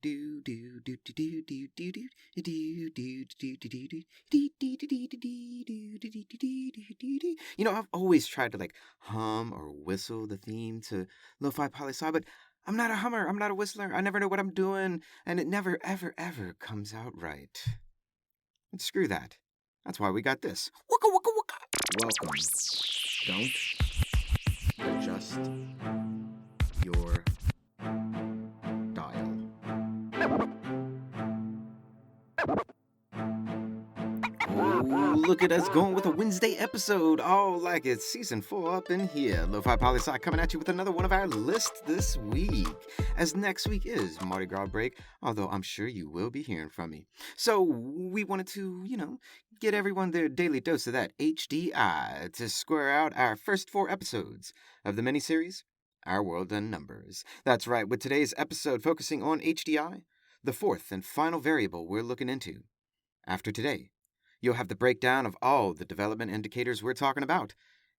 You know, I've always tried to like hum or whistle the theme to Lofi Poli Sci, but I'm not a hummer, I'm not a whistler, I never know what I'm doing, and it never, ever, ever comes out right. And screw that. That's why we got this. Wooka wooka wooka. Welcome. Don't adjust your dial. Oh, look at us going with a Wednesday episode. Oh, like it's season 4 up in here. Lofi Poli Sci coming at you with another one of our lists this week. As next week is Mardi Gras break, although I'm sure you will be hearing from me. So we wanted to, get everyone their daily dose of that HDI to square out our first 4 episodes of the miniseries, Our World in Numbers. That's right, with today's episode focusing on HDI, the 4th and final variable we're looking into. After today, you'll have the breakdown of all the development indicators we're talking about,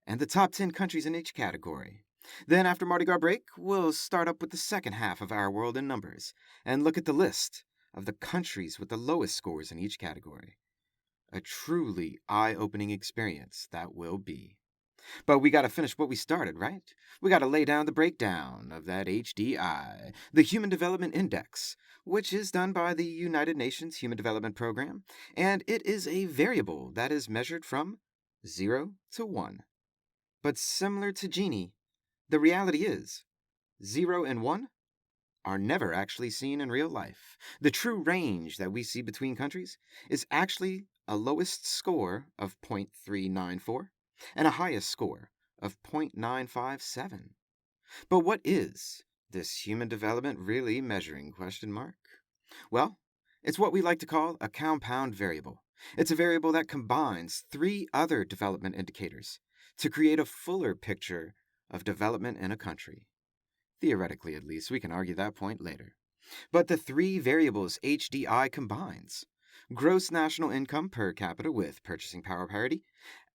and the top 10 countries in each category. Then after Mardi Gras break, we'll start up with the second half of Our World in Numbers, and look at the list of the countries with the lowest scores in each category. A truly eye-opening experience that will be. But we gotta finish what we started, right? We gotta lay down the breakdown of that HDI, the Human Development Index, which is done by the United Nations Human Development Program, and it is a variable that is measured from 0 to 1. But similar to Gini, the reality is 0 and 1 are never actually seen in real life. The true range that we see between countries is actually a lowest score of 0.394 and a highest score of 0.957. But what is this human development really measuring, ? Well, it's what we like to call a compound variable. It's a variable that combines 3 other development indicators to create a fuller picture of development in a country. Theoretically, at least, we can argue that point later. But the 3 variables HDI combines: gross national income per capita with purchasing power parity,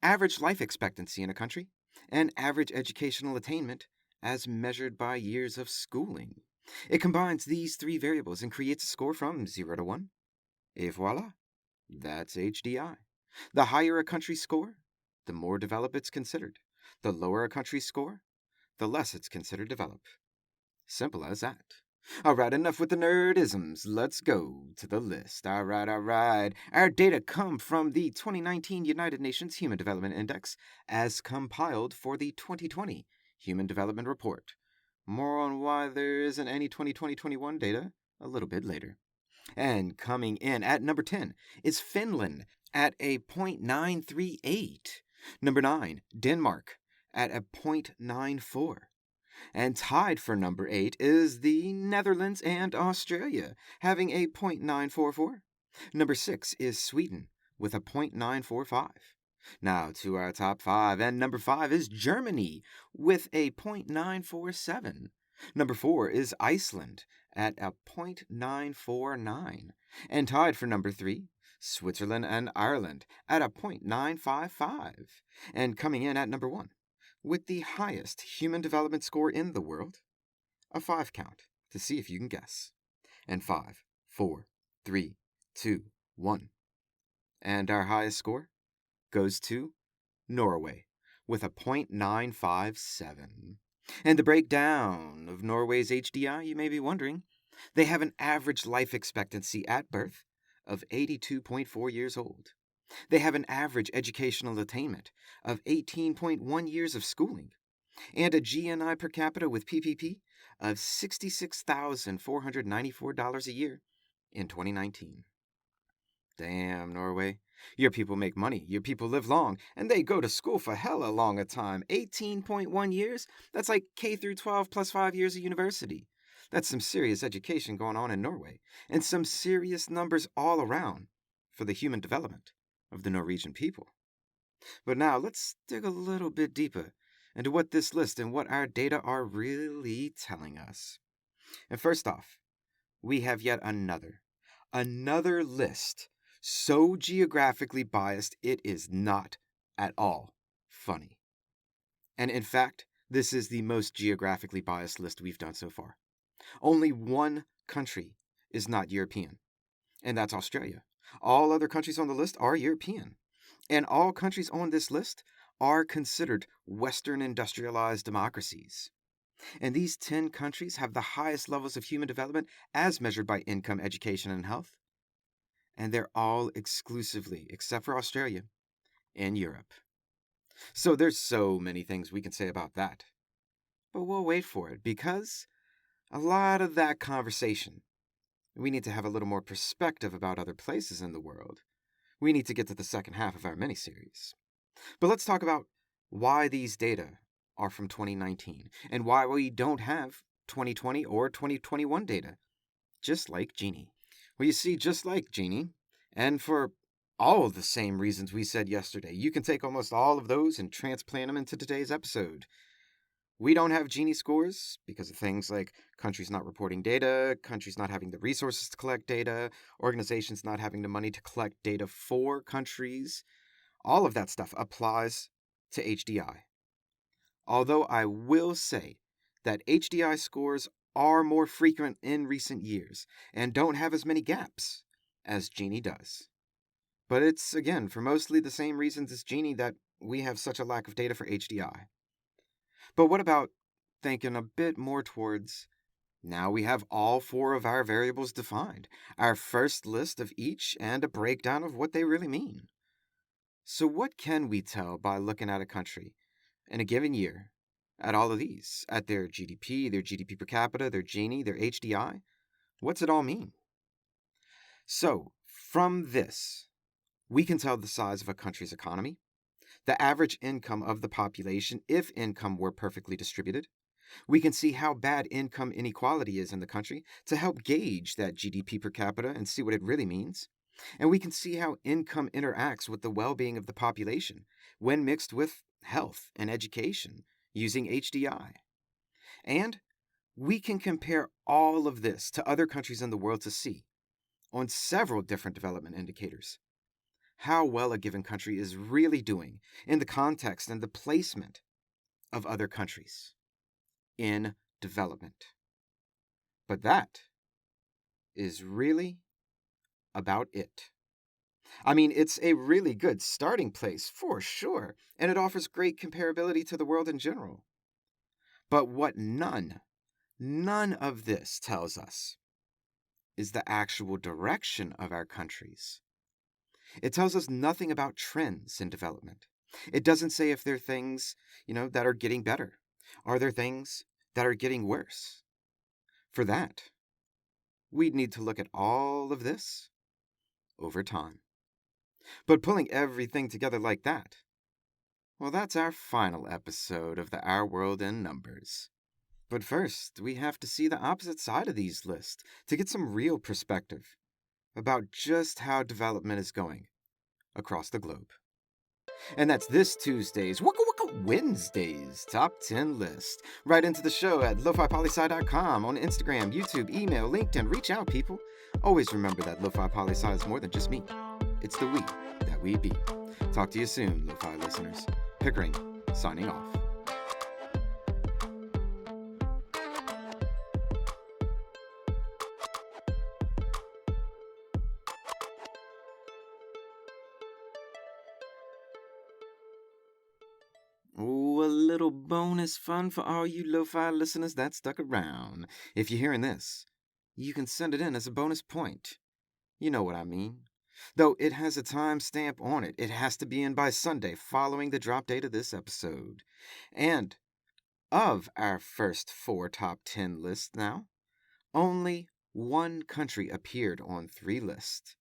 average life expectancy in a country, and average educational attainment as measured by years of schooling. It combines these 3 variables and creates a score from 0 to 1. Et voila, that's HDI. The higher a country's score, the more developed it's considered. The lower a country's score, the less it's considered developed. Simple as that. Alright, enough with the nerdisms. Let's go to the list. Alright. Our data come from the 2019 United Nations Human Development Index as compiled for the 2020 Human Development Report. More on why there isn't any 2020-21 data a little bit later. And coming in at number 10 is Finland at a 0.938. Number 9, Denmark at a 0.94. And tied for number 8 is the Netherlands and Australia, having a 0.944. Number 6 is Sweden, with a 0.945. Now to our top 5, and number 5 is Germany, with a 0.947. Number 4 is Iceland, at a 0.949. And tied for number 3, Switzerland and Ireland, at a 0.955. And coming in at number 1, with the highest human development score in the world, a 5 count to see if you can guess. And 5, 4, 3, 2, 1. And our highest score goes to Norway with a 0.957. And the breakdown of Norway's HDI, you may be wondering, they have an average life expectancy at birth of 82.4 years old. They have an average educational attainment of 18.1 years of schooling, and a GNI per capita with PPP of $66,494 a year in 2019. Damn, Norway. Your people make money, your people live long, and they go to school for hella long a time. 18.1 years? That's like K through 12 plus 5 years of university. That's some serious education going on in Norway, and some serious numbers all around for the human development of the Norwegian people. But now let's dig a little bit deeper into what this list and what our data are really telling us. And first off, we have yet another list so geographically biased it is not at all funny. And in fact, this is the most geographically biased list we've done so far. Only one country is not European, and that's Australia. All other countries on the list are European, and all countries on this list are considered Western industrialized democracies. And these 10 countries have the highest levels of human development as measured by income, education, and health. And they're all exclusively, except for Australia, in Europe. So there's so many things we can say about that. But we'll wait for it, because a lot of that conversation, we need to have a little more perspective about other places in the world. We need to get to the second half of our mini-series. But let's talk about why these data are from 2019 and why we don't have 2020 or 2021 data, just like Genie. Well, you see, just like Genie, and for all of the same reasons we said yesterday, you can take almost all of those and transplant them into today's episode. We don't have Genie scores because of things like countries not reporting data, countries not having the resources to collect data, organizations not having the money to collect data for countries. All of that stuff applies to HDI. Although I will say that HDI scores are more frequent in recent years and don't have as many gaps as Genie does. But it's, again, for mostly the same reasons as Genie that we have such a lack of data for HDI. But what about thinking a bit more towards, now we have all 4 of our variables defined, our first list of each, and a breakdown of what they really mean. So what can we tell by looking at a country in a given year, at all of these, at their GDP per capita, their Gini, their HDI? What's it all mean? So, from this, we can tell the size of a country's economy, the average income of the population if income were perfectly distributed. We can see how bad income inequality is in the country to help gauge that GDP per capita and see what it really means. And we can see how income interacts with the well-being of the population when mixed with health and education using HDI. And we can compare all of this to other countries in the world to see, on several different development indicators, how well a given country is really doing in the context and the placement of other countries in development. But that is really about it. I mean, it's a really good starting place, for sure, and it offers great comparability to the world in general. But what none of this tells us is the actual direction of our countries. It tells us nothing about trends in development. It doesn't say if there are things, that are getting better. Are there things that are getting worse? For that, we'd need to look at all of this over time. But pulling everything together like that, well, that's our final episode of the Our World in Numbers. But first, we have to see the opposite side of these lists to get some real perspective about just how development is going across the globe. And that's this Tuesday's Waka Waka Wednesdays Top 10 list. Right into the show at lofipolisci.com, on Instagram, YouTube, email, LinkedIn. Reach out, people. Always remember that Lofi Poli Sci is more than just me. It's the we that we be. Talk to you soon, Lo-Fi listeners. Pickering, signing off. Oh, a little bonus fun for all you Lo-Fi listeners that stuck around. If you're hearing this, you can send it in as a bonus point. You know what I mean. Though it has a timestamp on it. It has to be in by Sunday following the drop date of this episode. And of our first 4 top 10 lists now, only 1 country appeared on 3 lists,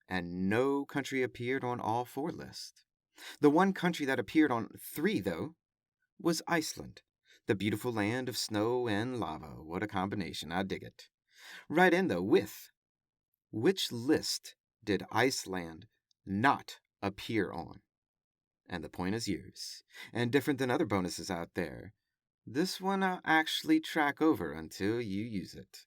and no country appeared on all 4 lists. The 1 country that appeared on 3, though, was Iceland, the beautiful land of snow and lava. What a combination, I dig it. Right in, though, with which list did Iceland not appear on? And the point is yours. And different than other bonuses out there, this one I'll actually track over until you use it.